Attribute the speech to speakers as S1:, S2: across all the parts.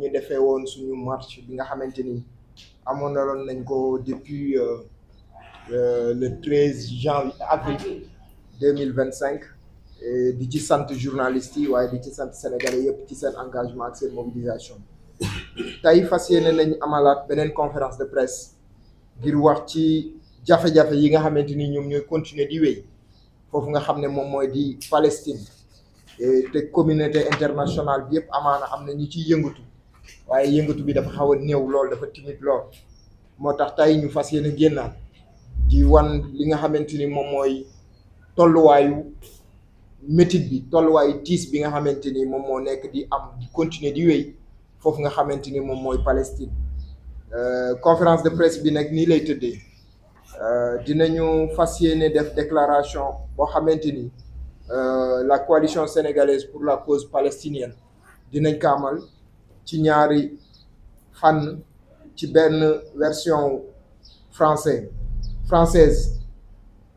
S1: ñu defee woon suñu marche bi nga xamante ni amoon na loon nañ ko depuis le 13 janvier avril 2025 di ci sant journalistes yi waaye di ci sant sénégalais yëpp ci seen engagement ak seen mobilisation tey fas yéene nañ amalaat beneen conférence de presse ngir wax ci jafe-jafe yi nga xamante ni ñoom ñooy continuer di wéy foofu nga xam ne moom mooy di Palestine te communauté internationale bi yëpp amaana am na ñu ciy yëngatu waaye yëngatu bi dafa xaw a néew lool dafa timide lool moo tax tey ñu fas yéene génnaat di wan li nga xamante ni moom mooy tolluwaayu métit bi tolluwaayu tiis bi nga xamante ni moom moo nekk di am di continuer di wéy foofu nga xamante ni moom mooy Palestine. Conférence de presse bi nag nii lay tëddee dinañu fas yéene def déclaration boo xamante ni la coalition sénégalaise pour la cause palestinienne dinañ ko amal ci ñaari fànn ci benn version française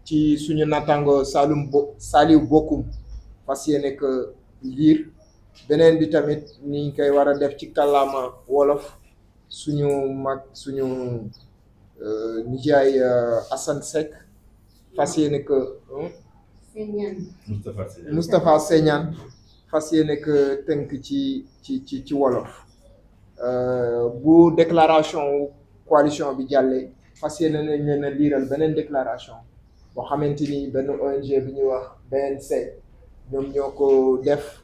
S1: ci suñu nattango Saliou Bokoum fas yéene que lire beneen bi tamit niñ koy war a def ci kàllaama wolof suñu mag suñu nijaay Assane Seck fas yéene que Moustapha Segnane fas yéene que tënk ci wolof bu déclaration coalition bi jàllee fas yéene nañ leen a liiral beneen déclaration boo xamante ni benn ONG bi ñuy wax BNC ñoom ñoo ko def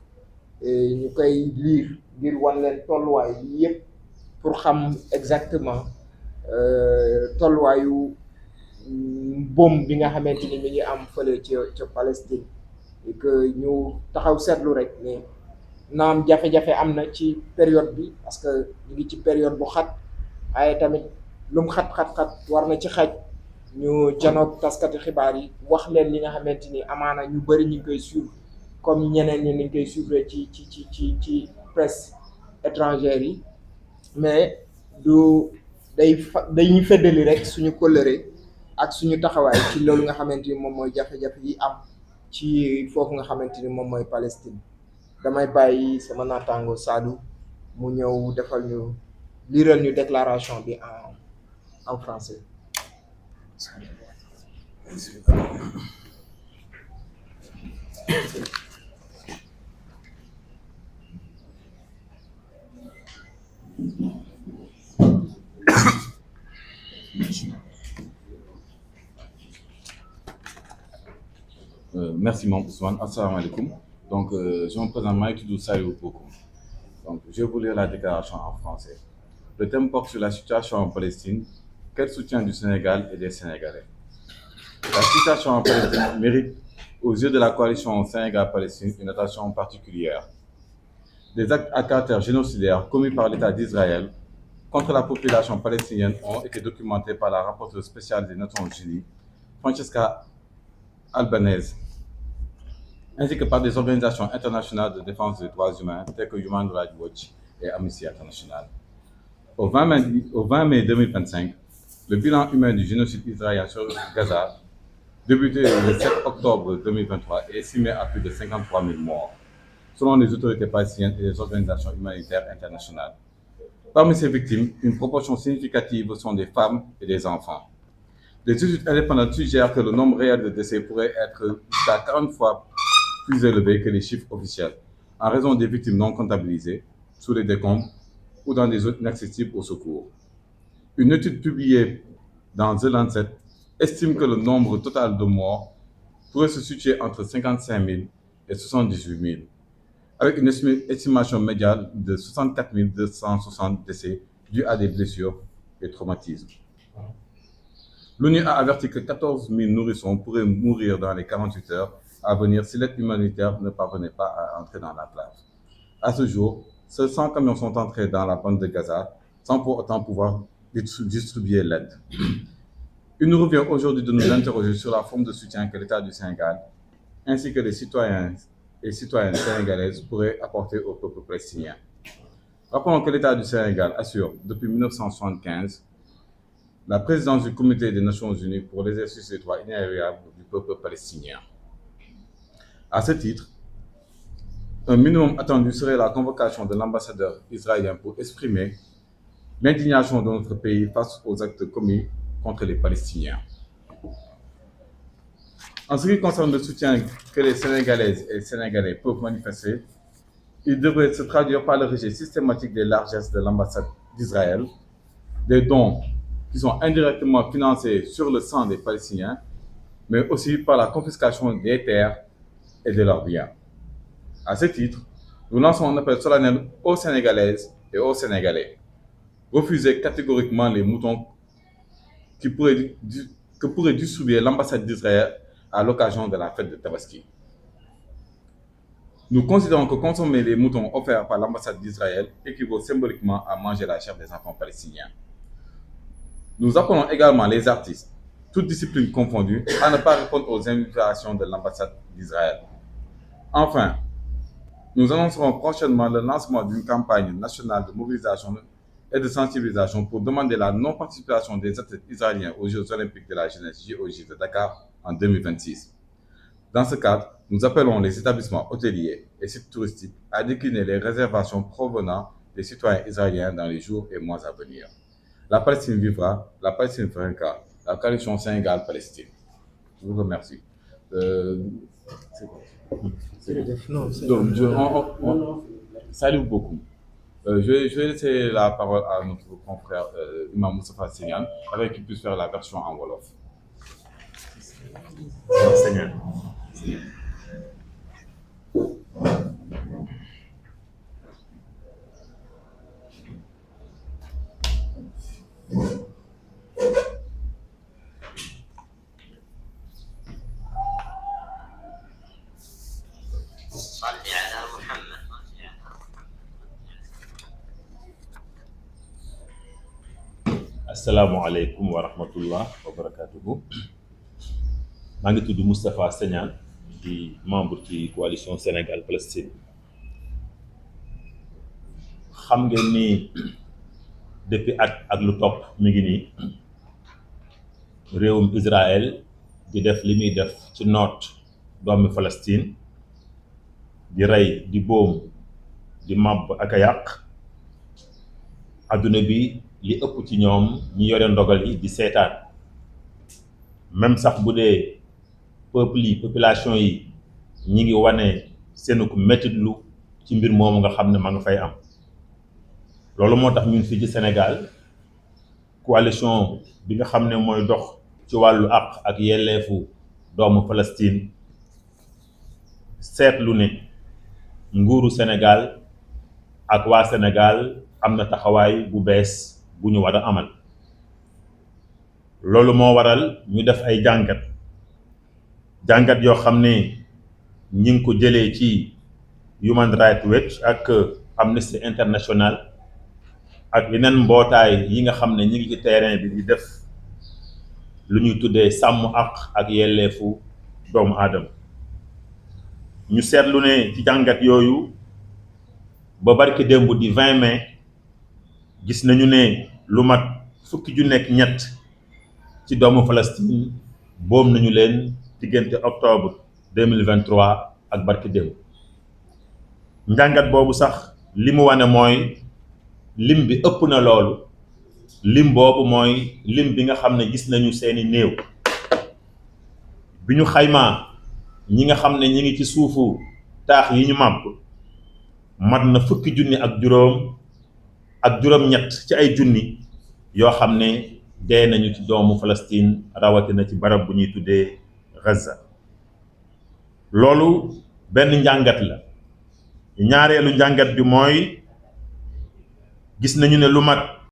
S1: ñu koy liir ngir wan leen tolluwaay yi yëpp pour xam exactement tolluwaayu boom bi nga xamante ni mi ngi am fële ca Palestine et que ñu taxaw seetlu rek ne naam jafe-jafe am na ci période bi parce que ñu ngi ci période bu xat waaye tamit lum xat war na ci xaj ñu janoog taskati xibaar yi wax leen li nga xamante ni amaana ñu bëri ñu ngi koy suivre comme ñeneen ñi niñ koy suivre ci presse étrangère yi mais dañuy feddali rek suñu kóllëre ak suñu taxawaay ci loolu nga xamante ni moom mooy jafe-jafe yi am ci foofu nga xamante ni moom mooy Palestine damay bàyyi sama naataango Sadou mu ñëw defal ñu liiral ñu déclaration bi en français.
S2: Merci mon Ousmane. Assalamu alaikum. Donc, je me présente Maïtoudou Saliou Bokoum. Donc, je vais vous lire la déclaration en français. Le thème porte sur la situation en Palestine. Quel soutien du Sénégal et des Sénégalais? La situation en Palestine mérite, aux yeux de la coalition Sénégal-Palestine, une attention particulière. Des actes à caractère génocidaire commis par l'État d'Israël contre la population palestinienne ont été documentés par la rapporteure spéciale des Nations Unies, Francesca Albanese, ainsi que par des organisations internationales de défense des droits humains telles que Human Rights Watch et Amnesty International. Au 20 mai 2025, le bilan humain du génocide israélien sur Gaza, débuté le 7 octobre 2023, est estimé à plus de 53 000 morts, selon les autorités palestiniennes et les organisations humanitaires internationales. Parmi ces victimes, une proportion significative sont des femmes et des enfants. Des études indépendantes suggèrent que le nombre réel de décès pourrait être jusqu'à 40 fois plus élevé que les chiffres officiels, en raison des victimes non comptabilisées, sous les décombres ou dans des zones inaccessibles au secours. Une étude publiée dans The Lancet estime que le nombre total de morts pourrait se situer entre 55 000 et 78 000, avec une estimation médiane de 64 260 décès dus à des blessures et traumatismes. L'ONU a averti que 14 000 nourrissons pourraient mourir dans les 48 heures à venir si l'aide humanitaire ne parvenait pas à entrer dans la plage. À ce jour, seuls 100 camions sont entrés dans la bande de Gaza sans pour autant pouvoir distribuer l'aide. Il nous revient aujourd'hui de nous interroger sur la forme de soutien que l'État du Sénégal, ainsi que les citoyens et citoyennes sénégalaises pourraient apporter au peuple palestinien. Rappelons que l'État du Sénégal assure, depuis 1975, la présidence du Comité des Nations Unies pour l'exercice des droits inaliénables du peuple palestinien. À ce titre, un minimum attendu serait la convocation de l'ambassadeur israélien pour exprimer l'indignation de notre pays face aux actes commis contre les Palestiniens. En ce qui concerne le soutien que les Sénégalaises et les Sénégalais peuvent manifester, il devrait se traduire par le rejet systématique des largesses de l'ambassade d'Israël, des dons qui sont indirectement financés sur le sang des Palestiniens, mais aussi par la confiscation des terres et de leurs biens. À ce titre, nous lançons un appel solennel aux Sénégalaises et aux Sénégalais. Refusez catégoriquement les moutons que pourrait distribuer l'ambassade d'Israël à l'occasion de la fête de Tabaski. Nous considérons que consommer les moutons offerts par l'ambassade d'Israël équivaut symboliquement à manger la chair des enfants palestiniens. Nous appelons également les artistes, toutes disciplines confondues, à ne pas répondre aux invitations de l'ambassade d'Israël. Enfin, nous annoncerons prochainement le lancement d'une campagne nationale de mobilisation et de sensibilisation pour demander la non-participation des athlètes israéliens aux Jeux olympiques de la jeunesse JOJ de Dakar en 2026. Dans ce cadre, nous appelons les établissements hôteliers et sites touristiques à décliner les réservations provenant des citoyens israéliens dans les jours et mois à venir. La Palestine vivra, la Palestine vaincra, la coalition Sénégal-Palestine. Je vous remercie. Salut beaucoup. Je vais laisser la parole à notre confrère Imam Moustapha Segnane, avec qui puisse faire la version en Wolof.
S3: Segnane. Asalaamaaleykum wa rahmatullah wa barakatuhu. maa ngi tudd Moustapha Segnane di membre ci coalition Sénégal Palestine. xam ngeen ni depuis at ak lu topp mi ngi nii réewum Israël di def li muy def ci noot doomi Palestine, di rey di boom di màbb ak a yàq. adduna bi li ëpp ci ñoom ñi yore ndogal yi di seetaan, même sax bu dee population yi ñi ngi wane seenu ko mettitlu ci mbir moomu nga xam ne ma nga fay am. loolu moo tax ñun fii ci Sénégal coalition bi nga xam ne mooy dox ci wàllu àq ak yelleefu doomu Palestine seetlu ne nguuru Sénégal ak waa Sénégal am na taxawaay bu bees bu ñu war a amal. loolu moo waral ñu def ay jàngat yoo xam ne ñi ngi ko jëlee ci Human Rights Watch ak Amnesty International ak yeneen mbootaay yi nga xam ne ñi ngi ci terrain bi di def lu ñuy tuddee sàmm àq ak yelleefu doomu aadama. ñu seetlu ne ci jàngat yooyu ba barki démb di 20 mai gis nañu ne lu mat fukki ju nekk ñett ci doomu Palestine boom nañu leen diggante octobre 2023 ak barki démb. njàngat boobu sax li mu wane mooy lim bi ëpp na loolu. lim boobu mooy lim bi nga xam ne gis nañu seeni néew. bi ñu xaymaa ñi nga xam ne ñi ngi ci suufu taax yi ñu màbb mat na fukki junni ak juróom-ñett ci ay junni yoo xam ne dee nañu ci doomu Palestine, rawatina ci barab bu ñuy tuddee Gaza. loolu benn njàngat la. ñaareelu njàngat bi mooy gis nañu ne lu mat